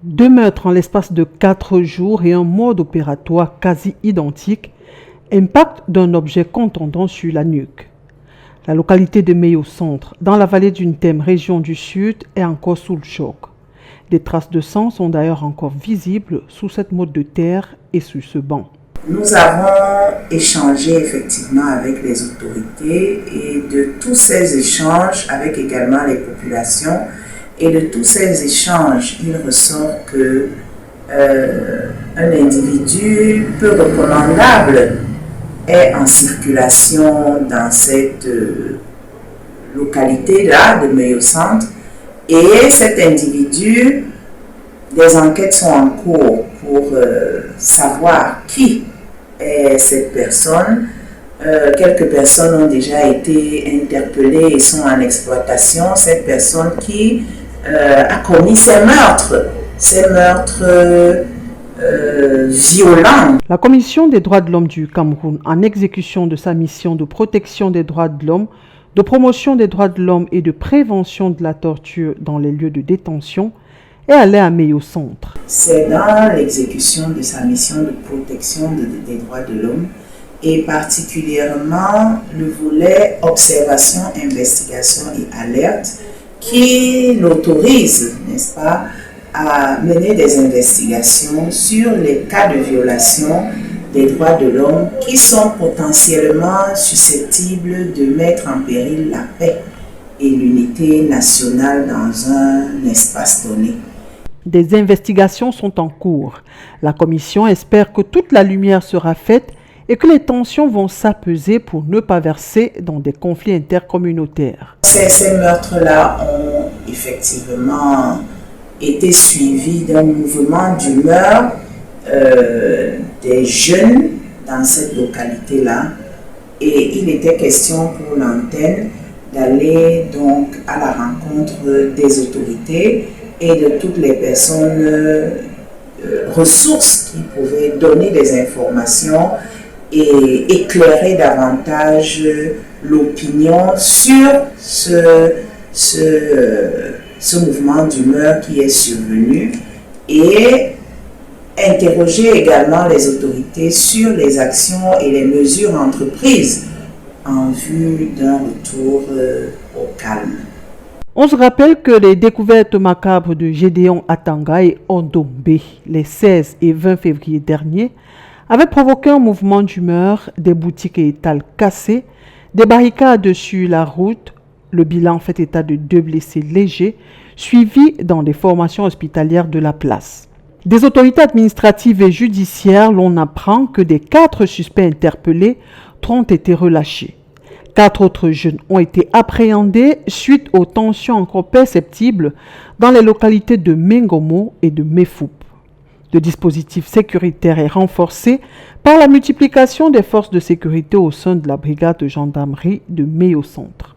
2 meurtres en l'espace de 4 jours et un mode opératoire quasi identique, impact d'un objet contondant sur la nuque. La localité de Meyo Centre, dans la vallée d'une Thème, région du Sud, est encore sous le choc. Des traces de sang sont d'ailleurs encore visibles sous cette motte de terre et sur ce banc. Nous avons échangé effectivement avec les autorités et de tous ces échanges avec également les populations et de tous ces échanges, il ressort que un individu peu recommandable est en circulation dans cette localité-là de Meyo Centre et cet individu, des enquêtes sont en cours pour savoir qui est cette personne. Quelques personnes ont déjà été interpellées et sont en exploitation. Cette personne qui a commis ces meurtres violents. La Commission des droits de l'homme du Cameroun, en exécution de sa mission de protection des droits de l'homme, de promotion des droits de l'homme et de prévention de la torture dans les lieux de détention, est allée à Meyo Centre. C'est dans l'exécution de sa mission de protection des droits de l'homme et particulièrement le volet observation, investigation et alerte qui l'autorise, n'est-ce pas, à mener des investigations sur les cas de violation des droits de l'homme qui sont potentiellement susceptibles de mettre en péril la paix et l'unité nationale dans un espace donné. Des investigations sont en cours. La commission espère que toute la lumière sera faite et que les tensions vont s'apaiser pour ne pas verser dans des conflits intercommunautaires. Ces meurtres-là ont effectivement été suivis d'un mouvement d'humeur des jeunes dans cette localité-là. Et il était question pour l'antenne d'aller donc à la rencontre des autorités et de toutes les personnes ressources qui pouvaient donner des informations et éclairer davantage l'opinion sur ce mouvement d'humeur qui est survenu et interroger également les autorités sur les actions et les mesures entreprises en vue d'un retour au calme. On se rappelle que les découvertes macabres de Gédéon Atanga et Ondombe les 16 et 20 février dernier avaient provoqué un mouvement d'humeur, des boutiques et étals cassés, des barricades sur la route. Le bilan fait état de 2 blessés légers, suivis dans des formations hospitalières de la place. Des autorités administratives et judiciaires, l'on apprend que des 4 suspects interpellés, 3 ont été relâchés. 4 autres jeunes ont été appréhendés suite aux tensions encore perceptibles dans les localités de Mengomo et de Mefoup. Le dispositif sécuritaire est renforcé par la multiplication des forces de sécurité au sein de la brigade de gendarmerie de Meyo Centre.